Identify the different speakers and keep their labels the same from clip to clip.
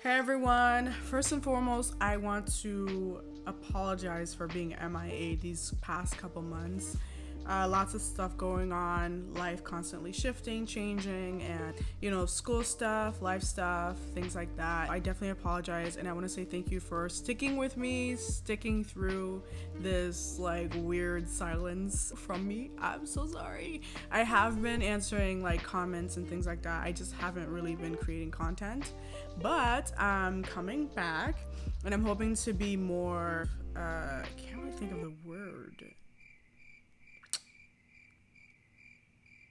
Speaker 1: Hey everyone, first and foremost, I want to apologize for being MIA these past couple months. Lots of stuff going on, life constantly shifting, changing, and school stuff, life stuff, things like that. I definitely apologize, and I want to say thank you for sticking with me, sticking through this weird silence from me. I'm so sorry. I have been answering comments and things like that. I just haven't really been creating content, but I'm coming back, and I'm hoping to be more. Can't really think of the word.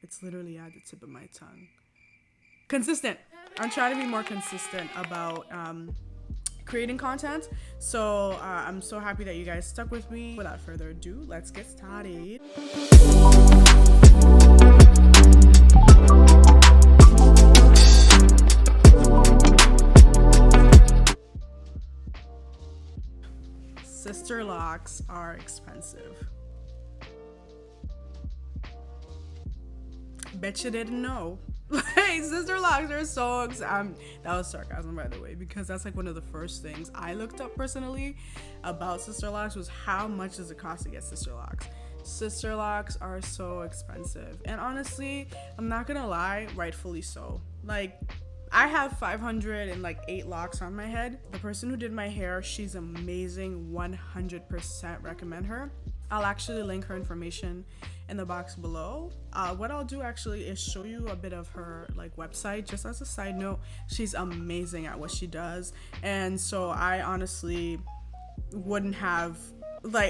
Speaker 1: It's literally at the tip of my tongue. Consistent. I'm trying to be more consistent about creating content. So I'm so happy that you guys stuck with me. Without further ado, let's get started. Sisterlocks are expensive. Bet you didn't know. Sisterlocks are so that was sarcasm, by the way, because that's one of the first things I looked up personally about Sisterlocks was how much does it cost to get Sisterlocks. Sisterlocks are so expensive, and honestly, I'm not gonna lie, rightfully so. I have 508 locks on my head. The person who did my hair, she's amazing. 100% recommend her. I'll actually link her information in the box below. What I'll do actually is show you a bit of her website, just as a side note. She's amazing at what she does, and so I honestly wouldn't have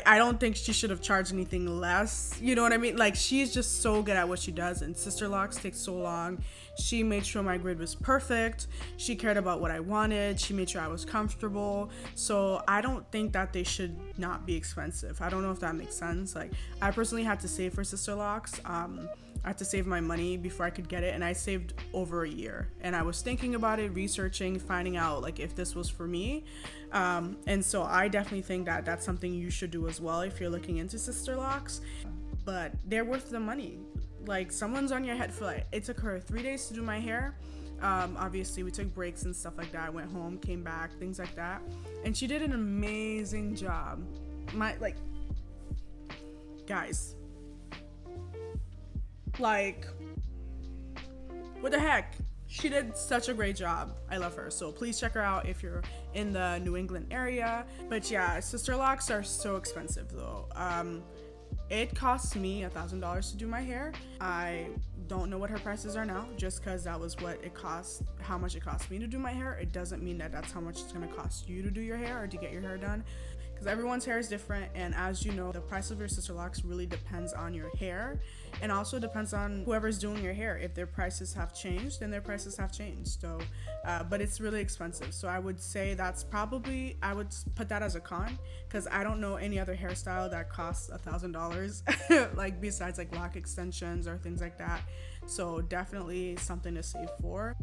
Speaker 1: I don't think she should have charged anything less. You know what I mean? She's just so good at what she does, and Sisterlocks takes so long. She made sure my grid was perfect. She cared about what I wanted. She made sure I was comfortable. So I don't think that they should not be expensive. I don't know if that makes sense. I personally had to save for Sisterlocks. I had to save my money before I could get it, and I saved over a year. And I was thinking about it, researching, finding out if this was for me. And so I definitely think that that's something you should do as well if you're looking into Sisterlocks. But they're worth the money. Someone's on your head for it took her 3 days to do my hair. Obviously we took breaks and stuff like that. I went home, came back, things like that, and she did an amazing job. Guys, what the heck, she did such a great job. I love her, so please check her out if you're in the New England area. But yeah, Sisterlocks are so expensive though. It cost me $1,000 to do my hair. I don't know what her prices are now, just because that was what it cost, how much it cost me to do my hair. It doesn't mean that that's how much it's going to cost you to do your hair or to get your hair done, because everyone's hair is different. And as you know, the price of your Sisterlocks really depends on your hair, and also depends on whoever's doing your hair. If their prices have changed, then their prices have changed. So but it's really expensive, so I would say that's probably, I would put that as a con, because I don't know any other hairstyle that costs $1,000 besides lock extensions or things like that. So definitely something to save for.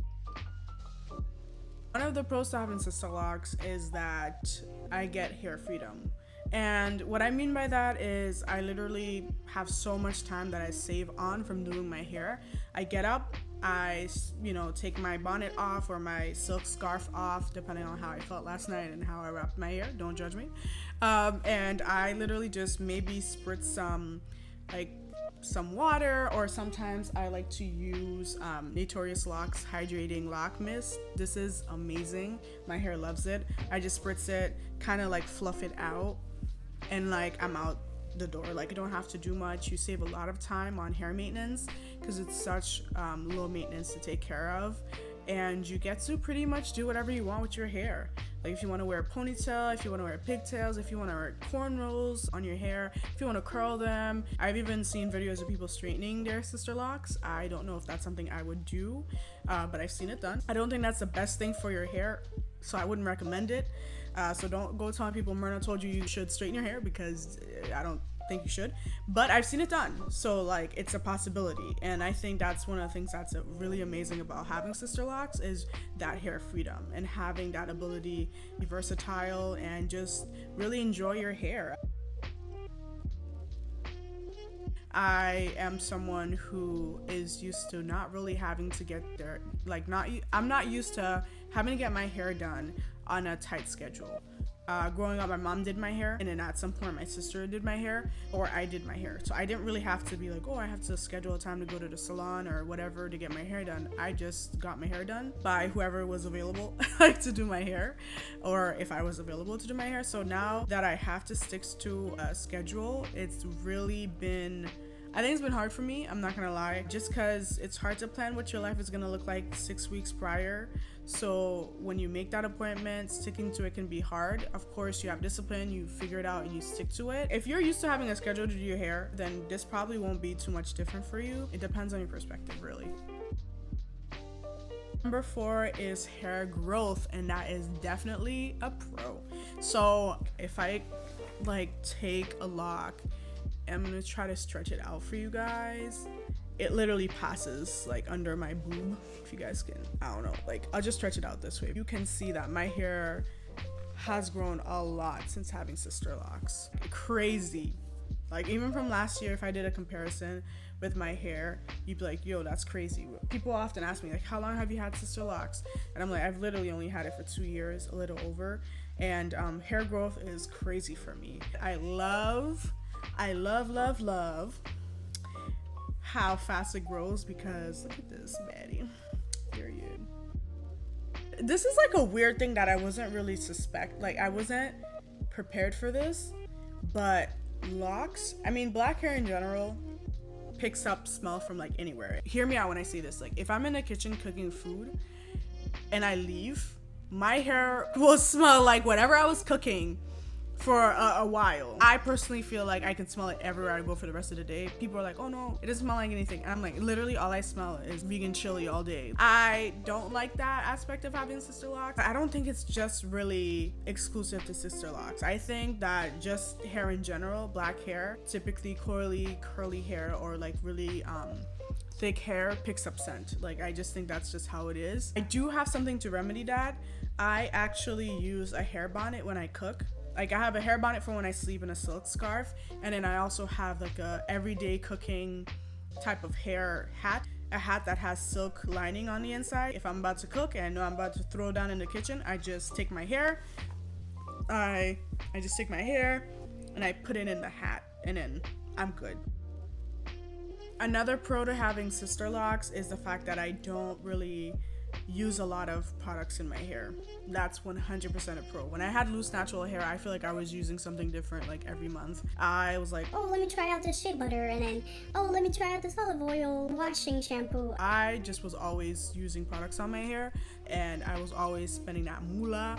Speaker 1: One of the pros to having Sisterlocks is that I get hair freedom. And what I mean by that is I literally have so much time that I save on from doing my hair. I get up, I take my bonnet off or my silk scarf off, depending on how I felt last night and how I wrapped my hair. Don't judge me. And I literally just maybe spritz some water, or sometimes I like to use Notorious Locks Hydrating Lock Mist. This is amazing. My hair loves it. I just spritz it, kind of fluff it out, and I'm out the door. You don't have to do much. You save a lot of time on hair maintenance because it's such low maintenance to take care of, and you get to pretty much do whatever you want with your hair. If you want to wear a ponytail, if you want to wear pigtails, if you want to wear cornrows on your hair, if you want to curl them. I've even seen videos of people straightening their Sisterlocks. I don't know if that's something I would do, but I've seen it done. I don't think that's the best thing for your hair, so I wouldn't recommend it. So don't go telling people Myrna told you should straighten your hair, because I don't think you should, but I've seen it done. So it's a possibility, and I think that's one of the things that's really amazing about having Sisterlocks is that hair freedom and having that ability to be versatile and just really enjoy your hair. I am someone who is used to not really having to get there, I'm not used to having to get my hair done on a tight schedule. Growing up, my mom did my hair, and then at some point my sister did my hair, or I did my hair. So I didn't really have to be like, oh, I have to schedule a time to go to the salon or whatever to get my hair done. I just got my hair done by whoever was available like to do my hair, or if I was available to do my hair. So now that I have to stick to a schedule, it's really been, I think it's been hard for me, I'm not gonna lie, just because it's hard to plan what your life is gonna look like 6 weeks prior. So when you make that appointment, sticking to it can be hard. Of course, you have discipline, you figure it out and you stick to it. If you're used to having a schedule to do your hair, then this probably won't be too much different for you. It depends on your perspective, really. Number 4 is hair growth, and that is definitely a pro. So if I like take a lock, I'm gonna try to stretch it out for you guys. It literally passes like under my boob, if you guys can, I don't know, like I'll just stretch it out this way. You can see that my hair has grown a lot since having Sisterlocks. Crazy. Like even from last year, if I did a comparison with my hair, you'd be like, yo, that's crazy. People often ask me like, how long have you had Sisterlocks? And I'm like, I've literally only had it for 2 years, a little over. And hair growth is crazy for me. I love how fast it grows, because look at this baddie. Period. This is like a weird thing that I wasn't really I wasn't prepared for this, but locks, I mean black hair in general picks up smell from like anywhere. Hear me out when I say this. Like if I'm in the kitchen cooking food and I leave, my hair will smell like whatever I was cooking for a while. I personally feel like I can smell it everywhere I go for the rest of the day. People are like, oh no, it doesn't smell like anything. And I'm like, literally all I smell is vegan chili all day. I don't like that aspect of having Sisterlocks. I don't think it's just really exclusive to Sisterlocks. I think that just hair in general, black hair, typically curly hair or like really thick hair picks up scent. Like I just think that's just how it is. I do have something to remedy that. I actually use a hair bonnet when I cook. Like I have a hair bonnet for when I sleep in a silk scarf, and then I also have like a everyday cooking type of hair hat, a hat that has silk lining on the inside. If I'm about to cook and I know I'm about to throw down in the kitchen, I just take my hair, I just take my hair and I put it in the hat, and then I'm good. Another pro to having Sisterlocks is the fact that I don't really use a lot of products in my hair. That's 100% a pro. When I had loose natural hair, I feel like I was using something different like every month. I was like,
Speaker 2: oh, let me try out this shea butter, and then, oh, let me try out this olive oil washing shampoo.
Speaker 1: I just was always using products on my hair, and I was always spending that moolah.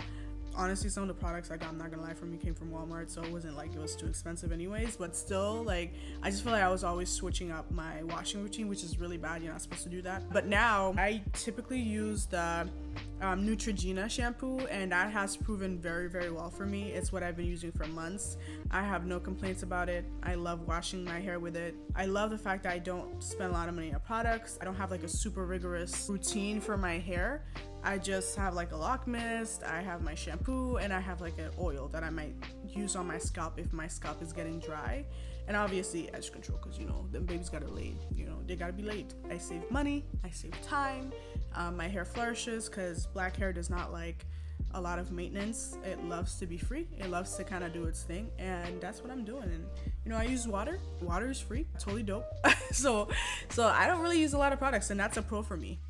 Speaker 1: Honestly, some of the products I got, I'm not gonna lie, from me came from Walmart, so it wasn't like it was too expensive anyways, but still, like, I just feel like I was always switching up my washing routine, which is really bad. You're not supposed to do that. But now I typically use the Neutrogena shampoo, and that has proven very, very well for me. It's what I've been using for months. I have no complaints about it. I love washing my hair with it. I love the fact that I don't spend a lot of money on products. I don't have like a super rigorous routine for my hair. I just have like a lock mist, I have my shampoo, and I have like an oil that I might use on my scalp if my scalp is getting dry. And obviously edge control, because you know, them babies gotta lay, you know, they gotta be laid. I save money, I save time, my hair flourishes, because black hair does not like a lot of maintenance. It loves to be free, it loves to kind of do its thing, and that's what I'm doing. And you know, I use water is free, totally dope. so I don't really use a lot of products, and that's a pro for me.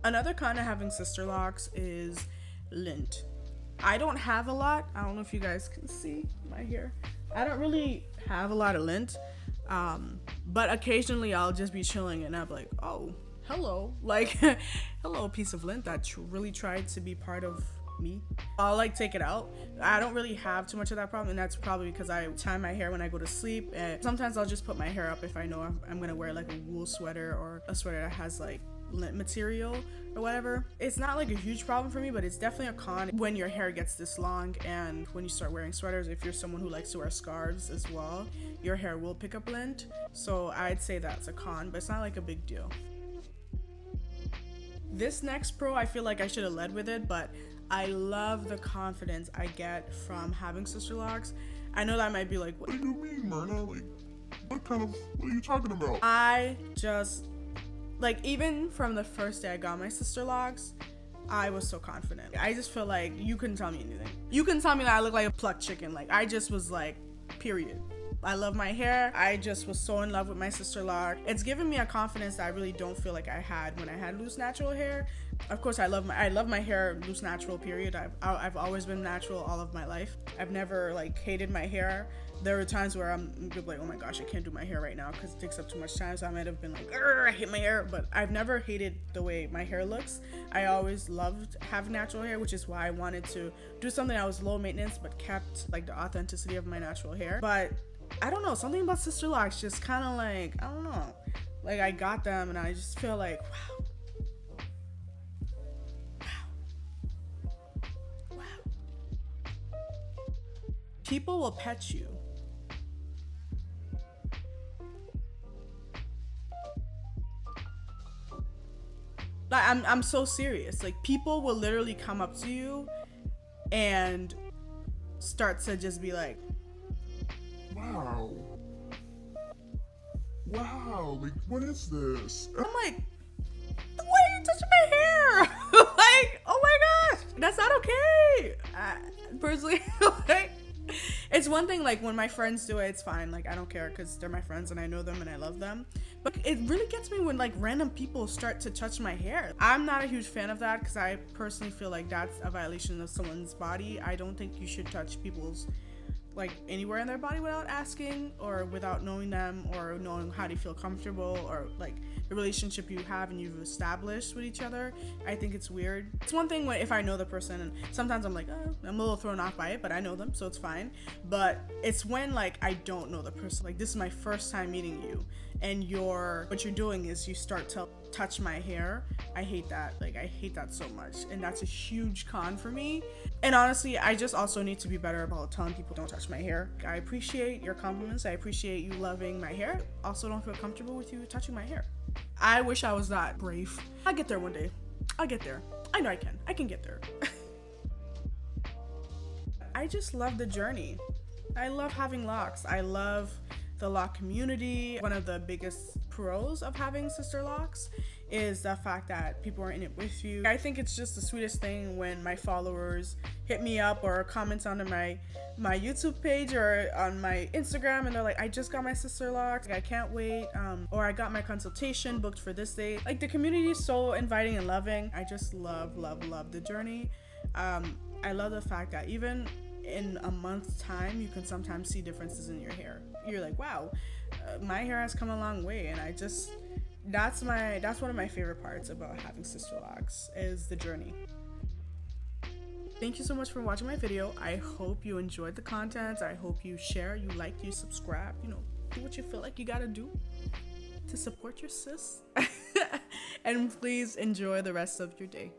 Speaker 1: Another con of having Sisterlocks is lint. I don't have a lot. I don't know if you guys can see my hair. I don't really have a lot of lint, but occasionally I'll just be chilling and I'm like, oh, hello, like hello, piece of lint that really tried to be part of me. I'll like take it out. I don't really have too much of that problem, and that's probably because I tie my hair when I go to sleep, and sometimes I'll just put my hair up if I know I'm gonna wear like a wool sweater or a sweater that has like lint material or whatever. It's not like a huge problem for me, but it's definitely a con when your hair gets this long, and when you start wearing sweaters, if you're someone who likes to wear scarves as well, your hair will pick up lint. So I'd say that's a con, but it's not like a big deal. This next pro, I feel like I should have led with it, but I love the confidence I get from having Sisterlocks. I know that might be like,
Speaker 3: what do you mean, Myrna? Like, what are you talking about?
Speaker 1: I just Like, even from the first day I got my Sisterlocks, I was so confident. I just feel like you couldn't tell me anything. You couldn't tell me that I look like a plucked chicken. Like, I just was like, period. I love my hair. I just was so in love with my Sisterlock. It's given me a confidence that I really don't feel like I had when I had loose natural hair. Of course, I love my hair loose natural, period. I've always been natural all of my life. I've never like hated my hair. There were times where I'm like, oh my gosh, I can't do my hair right now because it takes up too much time. So I might have been like, I hate my hair, but I've never hated the way my hair looks. I always loved having natural hair, which is why I wanted to do something that was low maintenance but kept like the authenticity of my natural hair. But I don't know, something about Sisterlocks just kind of like, I don't know, like I got them and I just feel like, wow. People will pet you. Like, I'm so serious. Like, people will literally come up to you and start to just be like,
Speaker 3: wow, like, what is this?
Speaker 1: I'm like, why are you touching my hair? Like, oh my gosh, that's not okay. Personally, like, it's one thing, like, when my friends do it, it's fine. Like, I don't care because they're my friends and I know them and I love them. But it really gets me when, like, random people start to touch my hair. I'm not a huge fan of that because I personally feel like that's a violation of someone's body. I don't think you should touch people's, like, anywhere in their body without asking or without knowing them or knowing how they feel comfortable or like the relationship you have and you've established with each other. I think it's weird. It's one thing when if I know the person and sometimes I'm like, oh, I'm a little thrown off by it, but I know them, so it's fine. But it's when like I don't know the person, like this is my first time meeting you and what you're doing is you start to touch my hair. I hate that. Like, I hate that so much, and that's a huge con for me. And honestly, I just also need to be better about telling people don't touch my hair. I appreciate your compliments. I appreciate you loving my hair. Also, don't feel comfortable with you touching my hair. I wish I was that brave. I'll get there one day. I'll get there. I know I can. I can get there. I just love the journey. I love having locks. I love the lock community. One of the biggest pros of having Sisterlocks is the fact that people are in it with you. I think it's just the sweetest thing when my followers hit me up or comment on my YouTube page or on my Instagram and they're like, I just got my Sisterlocks, I can't wait, or I got my consultation booked for this date. Like, the community is so inviting and loving. I just love the journey. I love the fact that even in a month's time you can sometimes see differences in your hair. You're like, wow, my hair has come a long way. And I just, that's one of my favorite parts about having Sisterlocks is the journey. Thank you so much for watching my video. I hope you enjoyed the content. I hope you share, you like, you subscribe, you know, do what you feel like you gotta do to support your sis. And please enjoy the rest of your day.